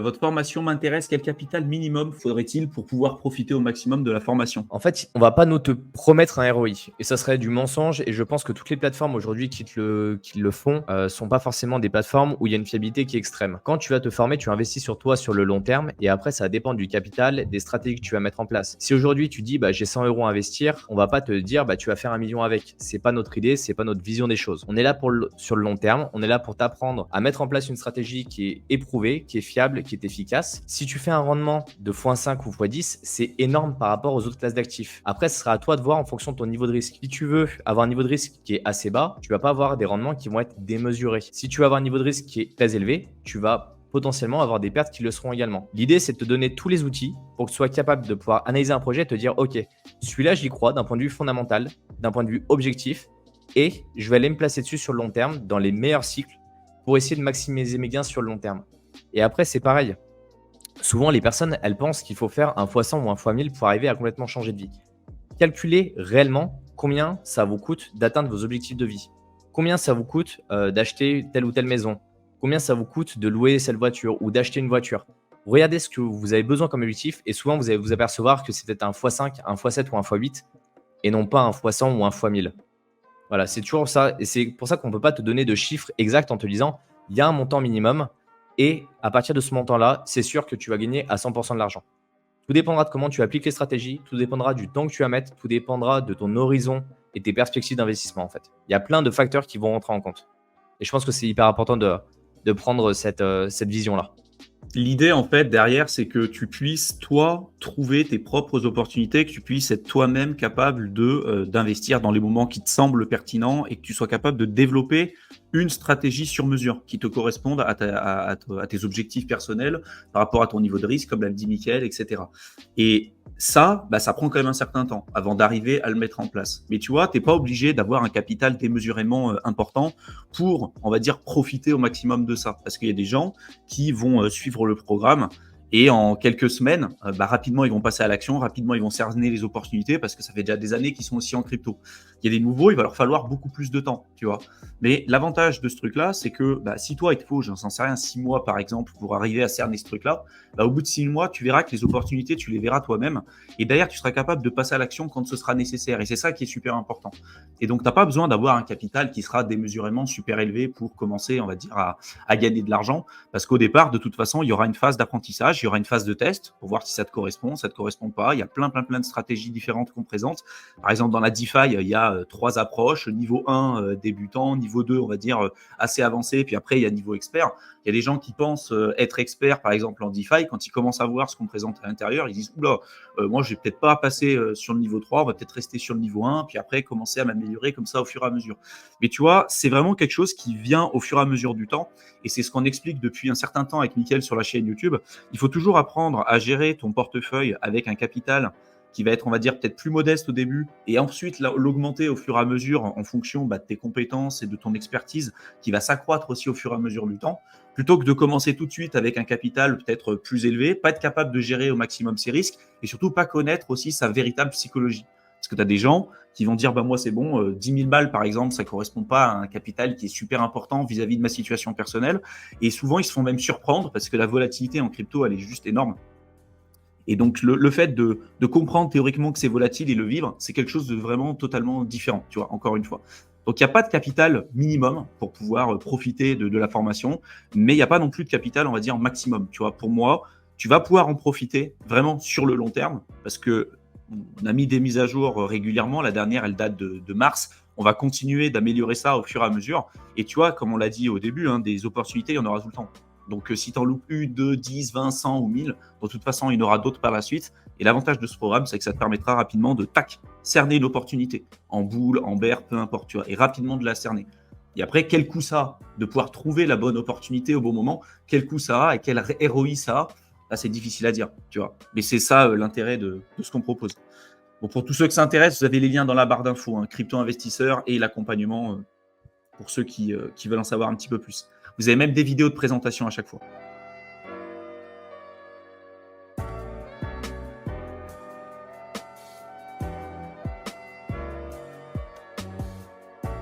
Votre formation m'intéresse. Quel capital minimum faudrait-il pour pouvoir profiter au maximum de la formation? En fait, on va pas nous te promettre un ROI et ça serait du mensonge et je pense que toutes les plateformes aujourd'hui qui le font, sont pas forcément des plateformes où il y a une fiabilité qui est extrême. Quand tu vas te former, tu investis sur toi sur le long terme et après ça dépend du capital, des stratégies que tu vas mettre en place. Si aujourd'hui tu dis: «Bah, j'ai 100 € à investir», on va pas te dire: «Bah, tu vas faire 1 000 000 avec». C'est pas notre idée, c'est pas notre vision des choses. On est là sur le long terme, on est là pour t'apprendre à mettre en place une stratégie qui est éprouvée, qui est fiable, qui est efficace. Si tu fais un rendement de x5 ou x10, c'est énorme par rapport aux autres classes d'actifs. Après, ce sera à toi de voir en fonction de ton niveau de risque. Si tu veux avoir un niveau de risque qui est assez bas, tu vas pas avoir des rendements qui vont être démesurés. Si tu vas avoir un niveau de risque qui est très élevé, tu vas potentiellement avoir des pertes qui le seront également. L'idée, c'est de te donner tous les outils pour que tu sois capable de pouvoir analyser un projet et te dire, OK, celui-là, j'y crois d'un point de vue fondamental, d'un point de vue objectif, et je vais aller me placer dessus sur le long terme, dans les meilleurs cycles, pour essayer de maximiser mes gains sur le long terme. Et après, c'est pareil. Souvent, les personnes, elles pensent qu'il faut faire un x100 ou un x1000 pour arriver à complètement changer de vie. Calculez réellement combien ça vous coûte d'atteindre vos objectifs de vie. Combien ça vous coûte d'acheter telle ou telle maison. Combien ça vous coûte de louer cette voiture ou d'acheter une voiture. Regardez ce que vous avez besoin comme objectif et souvent, vous allez vous apercevoir que c'est peut-être un x5, un x7 ou un x8 et non pas un x100 ou un x1000. Voilà, c'est toujours ça. Et c'est pour ça qu'on ne peut pas te donner de chiffres exacts en te disant il y a un montant minimum et à partir de ce montant-là, c'est sûr que tu vas gagner à 100% de l'argent. Tout dépendra de comment tu appliques les stratégies, tout dépendra du temps que tu vas mettre, tout dépendra de ton horizon et tes perspectives d'investissement en fait. Il y a plein de facteurs qui vont rentrer en compte. Et je pense que c'est hyper important de prendre cette vision-là. L'idée, en fait, derrière, c'est que tu puisses, toi, trouver tes propres opportunités, que tu puisses être toi-même capable d'investir dans les moments qui te semblent pertinents et que tu sois capable de développer une stratégie sur mesure qui te corresponde à tes objectifs personnels par rapport à ton niveau de risque, comme l'a dit Mickaël, etc. Et ça, bah, ça prend quand même un certain temps avant d'arriver à le mettre en place. Mais tu vois, tu n'es pas obligé d'avoir un capital démesurément important pour, on va dire, profiter au maximum de ça. Parce qu'il y a des gens qui vont suivre le programme et en quelques semaines, bah, rapidement, ils vont passer à l'action, rapidement, ils vont cerner les opportunités parce que ça fait déjà des années qu'ils sont aussi en crypto. Il y a des nouveaux, il va leur falloir beaucoup plus de temps, tu vois. Mais l'avantage de ce truc-là, c'est que bah, si toi, il te faut, j'en sais rien, 6 mois par exemple, pour arriver à cerner ce truc-là, bah, au bout de 6 mois, tu verras que les opportunités, tu les verras toi-même. Et derrière, tu seras capable de passer à l'action quand ce sera nécessaire. Et c'est ça qui est super important. Et donc, tu n'as pas besoin d'avoir un capital qui sera démesurément super élevé pour commencer, on va dire, à gagner de l'argent. Parce qu'au départ, de toute façon, il y aura une phase d'apprentissage, il y aura une phase de test pour voir si ça te correspond, ça te correspond pas. Il y a plein de stratégies différentes qu'on présente. Par exemple, dans la DeFi, il y a 3 approches. Niveau 1, débutant. Niveau 2, on va dire, assez avancé. Puis après, il y a niveau expert. Il y a des gens qui pensent être experts, par exemple, en DeFi. Quand ils commencent à voir ce qu'on présente à l'intérieur, ils disent « Oula, moi, je vais peut-être pas passer sur le niveau 3, on va peut-être rester sur le niveau 1, puis après, commencer à m'améliorer comme ça au fur et à mesure. » Mais tu vois, c'est vraiment quelque chose qui vient au fur et à mesure du temps. Et c'est ce qu'on explique depuis un certain temps avec Mickaël sur la chaîne YouTube. Il faut toujours apprendre à gérer ton portefeuille avec un capital qui va être, on va dire, peut-être plus modeste au début, et ensuite l'augmenter au fur et à mesure en fonction de tes compétences et de ton expertise, qui va s'accroître aussi au fur et à mesure du temps, plutôt que de commencer tout de suite avec un capital peut-être plus élevé, pas être capable de gérer au maximum ses risques, et surtout pas connaître aussi sa véritable psychologie. Parce que tu as des gens qui vont dire, bah moi c'est bon, 10 000 balles par exemple, ça ne correspond pas à un capital qui est super important vis-à-vis de ma situation personnelle. Et souvent, ils se font même surprendre parce que la volatilité en crypto, elle est juste énorme. Et donc, le fait de comprendre théoriquement que c'est volatile et le vivre, c'est quelque chose de vraiment totalement différent, tu vois, encore une fois. Donc, il n'y a pas de capital minimum pour pouvoir profiter de la formation, mais il n'y a pas non plus de capital, on va dire, maximum. Tu vois, pour moi, tu vas pouvoir en profiter vraiment sur le long terme parce que on a mis des mises à jour régulièrement. La dernière, elle date de mars. On va continuer d'améliorer ça au fur et à mesure. Et tu vois, comme on l'a dit au début, hein, des opportunités, il y en aura tout le temps. Donc, si tu en loupes 1, 2, 10, 20, 100 ou 1000, de toute façon, il y en aura d'autres par la suite. Et l'avantage de ce programme, c'est que ça te permettra rapidement de cerner une opportunité en boule, en bear, peu importe, tu vois, et rapidement de la cerner. Et après, quel coût ça a de pouvoir trouver la bonne opportunité au bon moment, quel coût ça a et quel ROI ça a, là, c'est difficile à dire, tu vois. Mais c'est ça l'intérêt de ce qu'on propose. Bon, pour tous ceux que ça intéresse, vous avez les liens dans la barre d'infos, hein, crypto investisseur et l'accompagnement pour ceux qui veulent en savoir un petit peu plus. Vous avez même des vidéos de présentation à chaque fois.